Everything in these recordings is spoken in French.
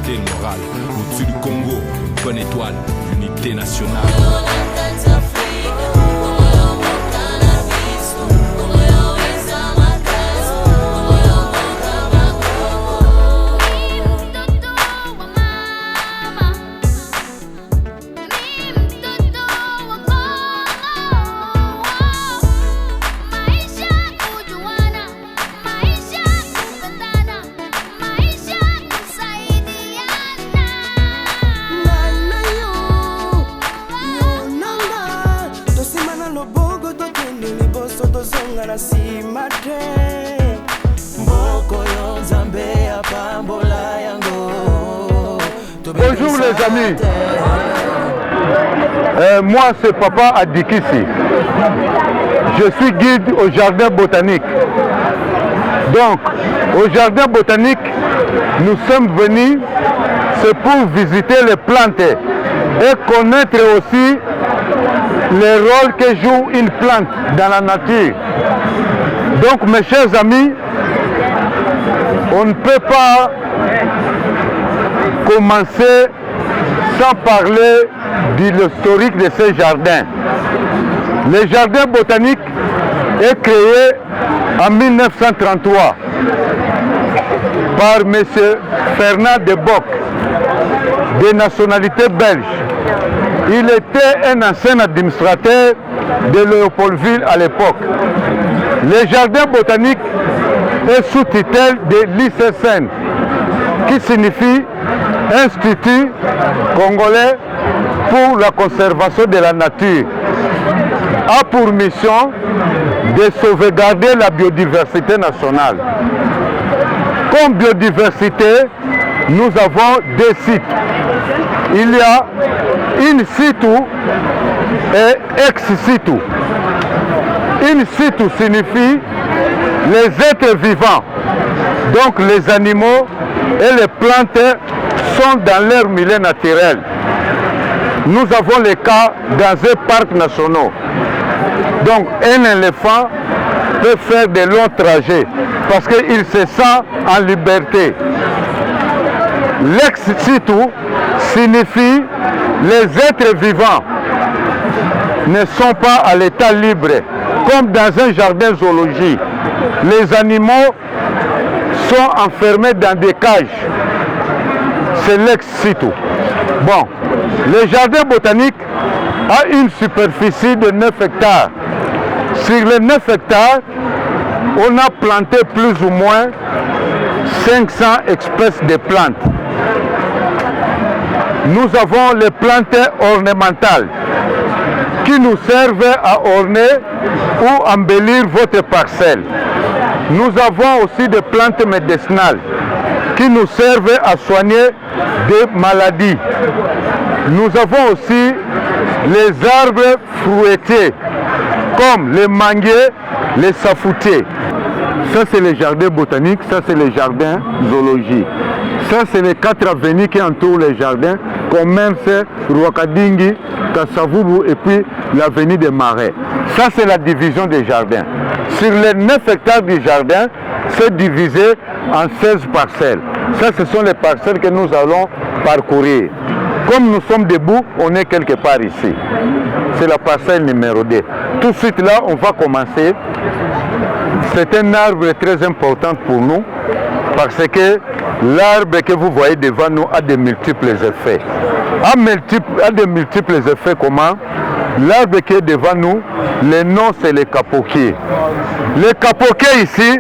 stabilité et le moral. Au-dessus du Congo, bonne étoile, l'unité nationale. Bonjour les amis, moi c'est Papa Adikissi, je suis guide au jardin botanique. Donc au jardin botanique, nous sommes venus, c'est pour visiter les plantes et connaître aussi le rôle que joue une plante dans la nature. Donc mes chers amis, on ne peut pas commencer sans parler de l'historique de ces jardins. Le jardin botanique est créé en 1933 par M. Fernand de Bock, de nationalité belge. Il était un ancien administrateur de Léopoldville à l'époque. Le jardin botanique est sous tutelle de l'ICSN, qui signifie Institut congolais pour la conservation de la nature, a pour mission de sauvegarder la biodiversité nationale. Comme biodiversité, nous avons deux sites. Il y a in situ et ex situ. In situ signifie les êtres vivants, donc les animaux et les plantes sont dans leur milieu naturel. Nous avons les cas dans un parc national. Donc un éléphant peut faire de longs trajets parce qu'il se sent en liberté. L'ex situ signifie les êtres vivants ne sont pas à l'état libre, comme dans un jardin zoologique. Les animaux sont enfermés dans des cages. C'est l'ex situ. Bon, le jardin botanique a une superficie de 9 hectares. Sur les 9 hectares, on a planté plus ou moins 500 espèces de plantes. Nous avons les plantes ornementales qui nous servent à orner ou embellir votre parcelle. Nous avons aussi des plantes médicinales qui nous servent à soigner des maladies. Nous avons aussi les arbres fruitiers comme les manguiers, les safoutiers. Ça c'est le jardin botanique, ça c'est le jardin zoologique. Ça c'est les 4 avenues qui entourent les jardins, Commerce, Rwakadingi, Kassavubu et puis l'avenue des Marais. Ça c'est la division des jardins. Sur les 9 hectares du jardin, c'est divisé en 16 parcelles. Ça ce sont les parcelles que nous allons parcourir. Comme nous sommes debout, on est quelque part ici. C'est la parcelle numéro 2. Tout de suite là, on va commencer. C'est un arbre très important pour nous parce que l'arbre que vous voyez devant nous a de multiples effets. A de multiples effets comment? L'arbre qui est devant nous, le nom c'est le capoquier. Le capoquier ici,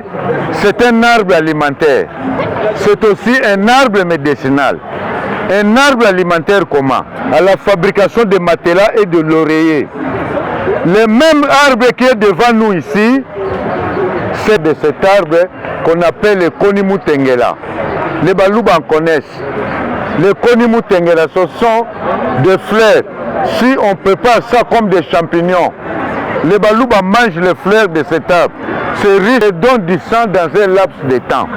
c'est un arbre alimentaire. C'est aussi un arbre médicinal. Un arbre alimentaire comment? À la fabrication de matelas et de l'oreiller. Le même arbre qui est devant nous ici, c'est de cet arbre qu'on appelle le Konimu Tengela. Les Balouba en connaissent. Les Konimu Tengela, ce sont des fleurs. Si on prépare ça comme des champignons, les Balouba mangent les fleurs de cet arbre. C'est riche et donne du sang dans un laps de temps.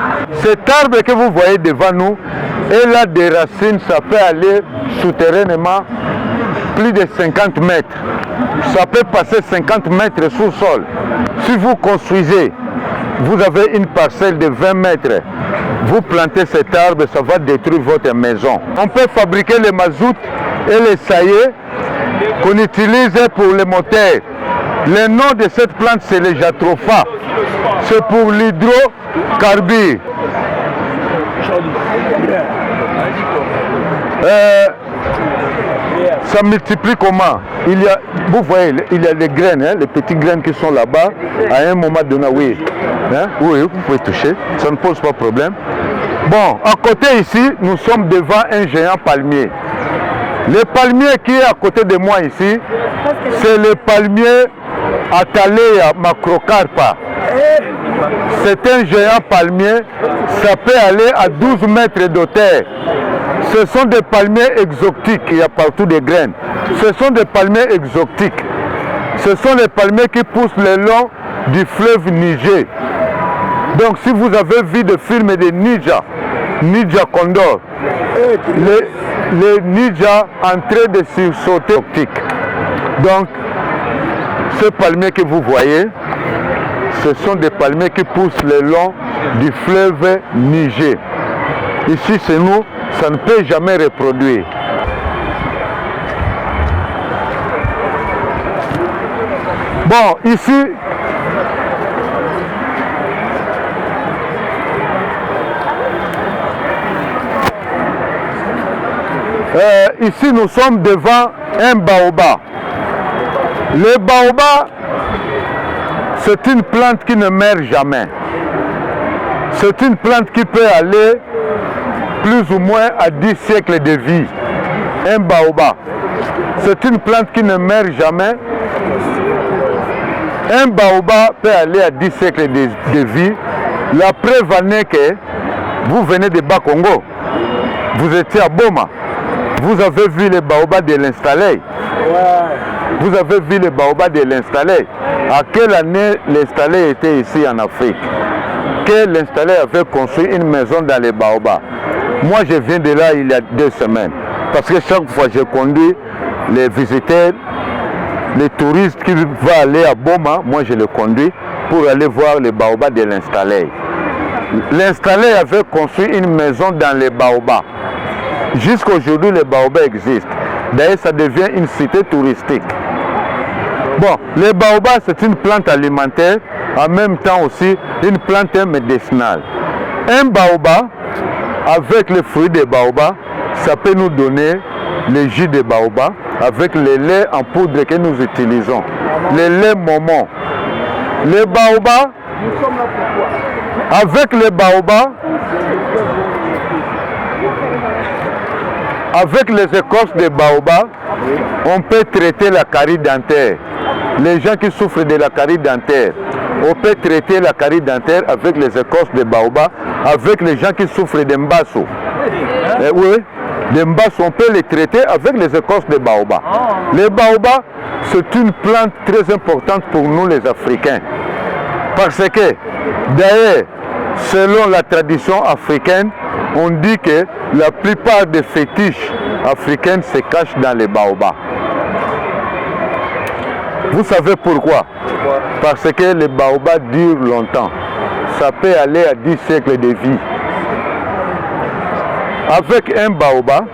Cet arbre que vous voyez devant nous, il a des racines, ça peut aller souterrainement plus de 50 mètres. Ça peut passer 50 mètres sous sol. Si vous construisez, vous avez une parcelle de 20 mètres. vous plantez cet arbre, ça va détruire votre maison. On peut fabriquer le mazout et les saillets qu'on utilise pour les moteurs. Le nom de cette plante, c'est le jatropha. C'est pour l'hydrocarbure. Ça multiplie comment? Vous voyez, il y a les graines, hein, les petites graines qui sont là-bas. À un moment donné, oui, hein, oui, vous pouvez toucher, ça ne pose pas de problème. Bon, à côté ici, nous sommes devant un géant palmier. Le palmier qui est à côté de moi ici, c'est le palmier Atalea macrocarpa. C'est un géant palmier, ça peut aller à 12 mètres de hauteur. Ce sont des palmiers exotiques, il y a partout des graines. Ce sont des palmiers exotiques. Ce sont les palmiers qui poussent le long du fleuve Niger. Donc si vous avez vu des films de Ninja Condor, les ninjas en train de sursauter optique. Donc ce palmier que vous voyez, ce sont des palmiers qui poussent le long du fleuve Niger. Ici chez nous, ça ne peut jamais reproduire. Bon, ici, ici nous sommes devant un baobab. Le baobab, c'est une plante qui ne meurt jamais. C'est une plante qui peut aller plus ou moins à 10 siècles de vie. Un baobab. C'est une plante qui ne meurt jamais. Un baobab peut aller à 10 siècles de vie. La preuve en est que vous venez de Bas-Congo. Vous étiez à Boma. Vous avez vu les baobabs de l'installé. Vous avez vu les baobabs de l'installé. À quelle année l'installé était ici en Afrique? Que l'installé avait construit une maison dans les baobabs. Moi, je viens de là il y a 2 semaines. Parce que chaque fois je conduis les visiteurs, les touristes qui vont aller à Boma, moi je les conduis pour aller voir les baobabs de l'installé. L'installé avait construit une maison dans les baobabs. Jusqu'à aujourd'hui, les baobabs existent. D'ailleurs, ça devient une cité touristique. Bon, les baobabs, c'est une plante alimentaire, en même temps aussi une plante médicinale. Un baobab, avec les fruits des baobabs, ça peut nous donner le jus de baobab avec le lait en poudre que nous utilisons. Le lait momon. Les baobabs, avec les baobabs, avec les écorces de baobab, on peut traiter la carie dentaire. Les gens qui souffrent de la carie dentaire, on peut traiter la carie dentaire avec les écorces de baobab, avec les gens qui souffrent d'embasso. Oui, d'embasso, on peut les traiter avec les écorces de baobab. Les baobabs, c'est une plante très importante pour nous les Africains. Parce que, d'ailleurs, selon la tradition africaine, on dit que la plupart des fétiches africaines se cachent dans les baobabs. Vous savez pourquoi? Parce que les baobabs durent longtemps. Ça peut aller à 10 siècles de vie. Avec un baobab,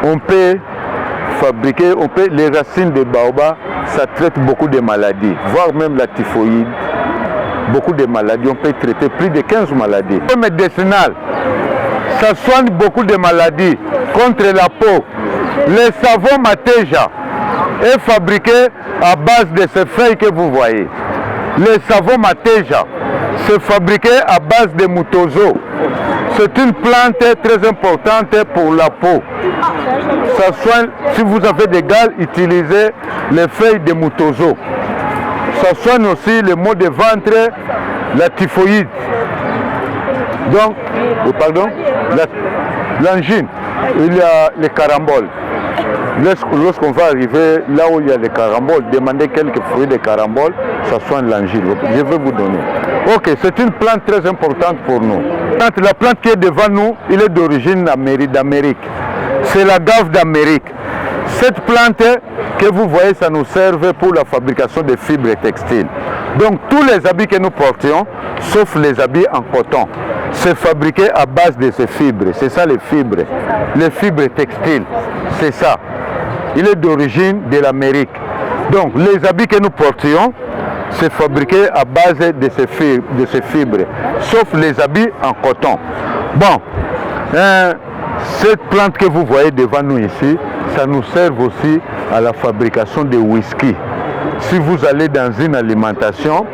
on peut fabriquer, les racines de baobab, ça traite beaucoup de maladies, voire même la typhoïde. Beaucoup de maladies, on peut traiter plus de 15 maladies. Le médicinal, ça soigne beaucoup de maladies contre la peau. Le savon Mateja est fabriqué à base de ces feuilles que vous voyez. Le savon Mateja, c'est fabriqué à base de mutozo. C'est une plante très importante pour la peau. Ça soigne, si vous avez des gales, utilisez les feuilles de mutozo. Ça soigne aussi les maux de ventre, la typhoïde. Donc, pardon, l'angine, il y a les caramboles. Lorsqu'on va arriver là où il y a les caramboles, demandez quelques fruits de caramboles, ça soigne l'angine. Je vais vous donner. Ok, c'est une plante très importante pour nous. La plante qui est devant nous, il est d'origine d'Amérique. C'est la gave d'Amérique. Cette plante que vous voyez, ça nous sert pour la fabrication de fibres textiles. Donc tous les habits que nous portions, sauf les habits en coton, c'est fabriqué à base de ces fibres. C'est ça les fibres textiles. C'est ça. Il est d'origine de l'Amérique. Donc les habits que nous portions, c'est fabriqué à base de ces fibres, sauf les habits en coton. Bon, cette plante que vous voyez devant nous ici, ça nous sert aussi à la fabrication de whisky. Si vous allez dans une alimentation,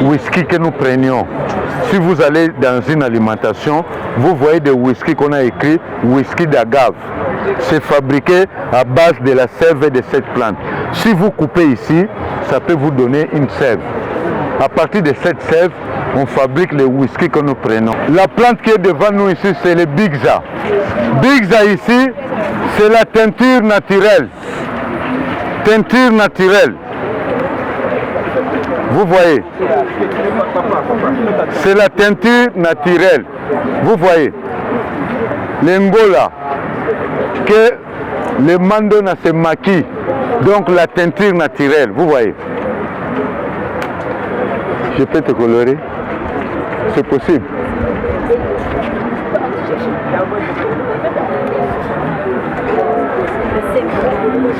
whisky que nous prenions, si vous allez dans une alimentation, vous voyez des whisky qu'on a écrit whisky d'agave. C'est fabriqué à base de la sève de cette plante. Si vous coupez ici, ça peut vous donner une sève. À partir de cette sève, on fabrique les whisky que nous prenons. La plante qui est devant nous ici, c'est le Bigza. Bigza ici, c'est la teinture naturelle. Teinture naturelle. Vous voyez, c'est la teinture naturelle. Vous voyez, l'Angola, que le mandona se maquille, donc la teinture naturelle. Vous voyez, je peux te colorer, c'est possible.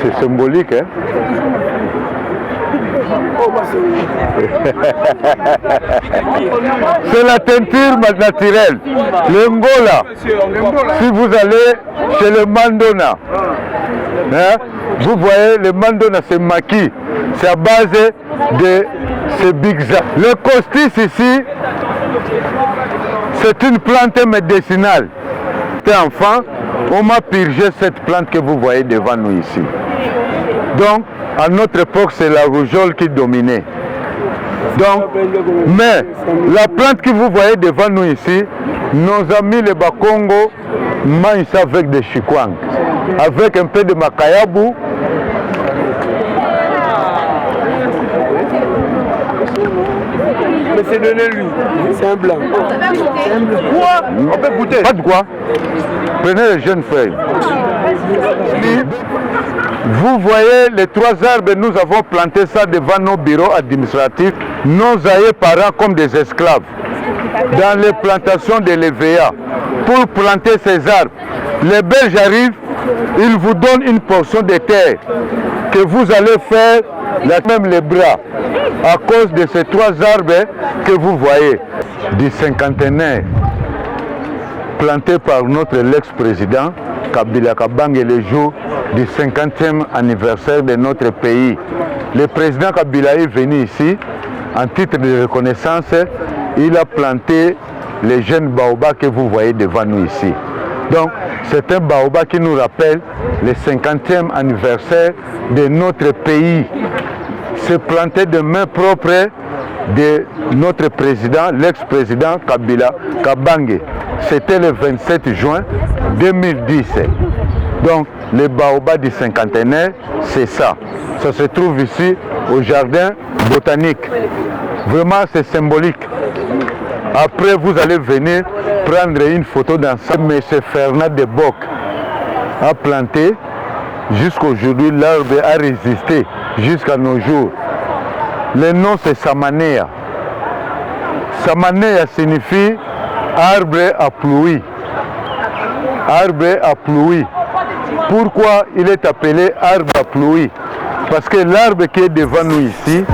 C'est symbolique, hein? C'est la teinture naturelle. L'Angola, si vous allez chez le mandona, hein, vous voyez, le mandona se maquille. C'est à base de ces Bigza. Le costis ici, c'est une plante médicinale. Enfant, on m'a purgé cette plante que vous voyez devant nous ici. Donc, à notre époque, c'est la rougeole qui dominait. Donc, mais la plante que vous voyez devant nous ici, nos amis les Bakongo mangent ça avec des chikwang, avec un peu de makayabu. Mais c'est donné lui, c'est un blanc. Quoi? On peut goûter. Pas de quoi? Prenez les jeunes feuilles. Vous voyez les trois arbres, nous avons planté ça devant nos bureaux administratifs, nos aïeux parents comme des esclaves, dans les plantations de l'EVA, pour planter ces arbres. Les Belges arrivent, ils vous donnent une portion de terre que vous allez faire même les bras à cause de ces trois arbres que vous voyez, du cinquantenaire planté par notre ex-président Kabila Kabange le jour du 50e anniversaire de notre pays. Le président Kabila est venu ici en titre de reconnaissance. Il a planté les jeunes baobabs que vous voyez devant nous ici. Donc c'est un baobab qui nous rappelle le 50e anniversaire de notre pays. C'est planté de main propre de notre président, l'ex-président Kabila Kabange. C'était le 27 juin 2010. Donc le baobab du cinquantenaire, c'est ça. Ça se trouve ici au jardin botanique. Vraiment, c'est symbolique. Après, vous allez venir prendre une photo dans ça. M. Fernand de Bock a planté. Jusqu'aujourd'hui, l'arbre a résisté jusqu'à nos jours. Le nom, c'est Samanea. Samanea signifie arbre à pluie. Arbre à pluie. Pourquoi il est appelé arbre à pluie? Parce que l'arbre qui est devant nous ici,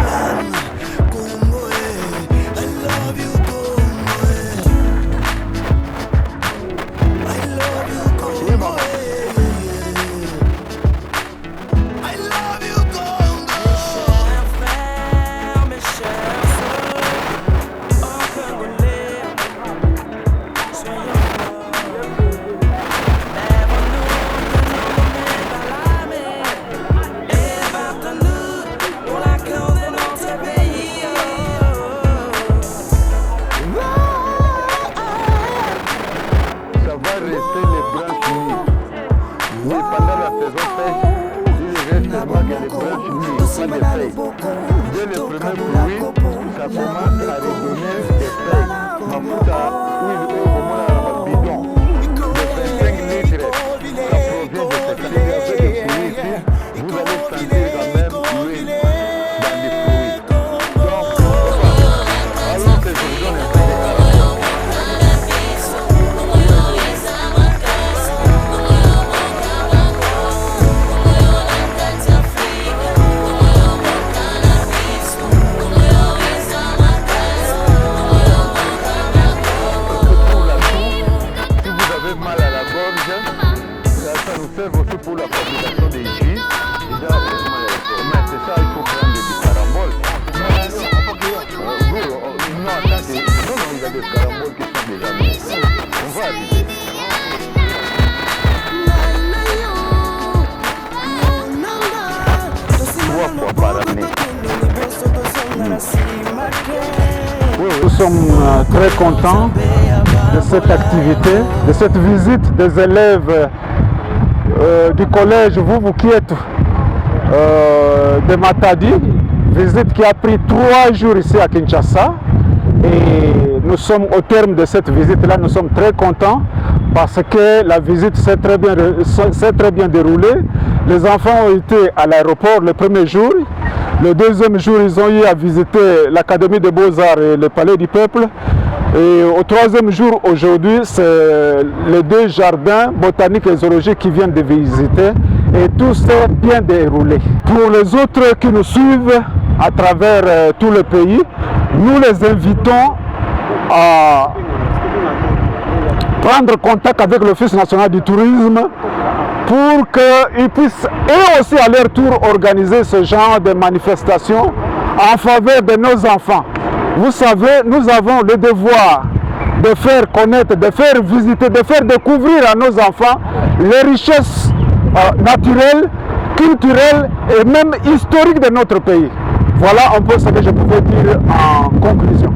Nous sommes très contents de cette activité, de cette visite des élèves du collège vous qui êtes de Matadi, visite qui a pris 3 jours ici à Kinshasa. Et nous sommes au terme de cette visite-là, nous sommes très contents parce que la visite s'est très bien déroulée. Les enfants ont été à l'aéroport le premier jour. Le deuxième jour, ils ont eu à visiter l'Académie des Beaux-Arts et le Palais du Peuple. Et au troisième jour, aujourd'hui, c'est les 2 jardins botaniques et zoologiques qui viennent de visiter. Et tout s'est bien déroulé. Pour les autres qui nous suivent à travers tout le pays, nous les invitons à prendre contact avec l'Office national du tourisme pour qu'ils puissent eux aussi à leur tour organiser ce genre de manifestations en faveur de nos enfants. Vous savez, nous avons le devoir de faire connaître, de faire visiter, de faire découvrir à nos enfants les richesses naturelles, culturelles et même historiques de notre pays. Voilà un peu ce que je pouvais dire en conclusion.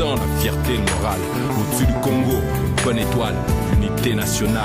La fierté morale au-dessus du Congo, bonne étoile, unité nationale.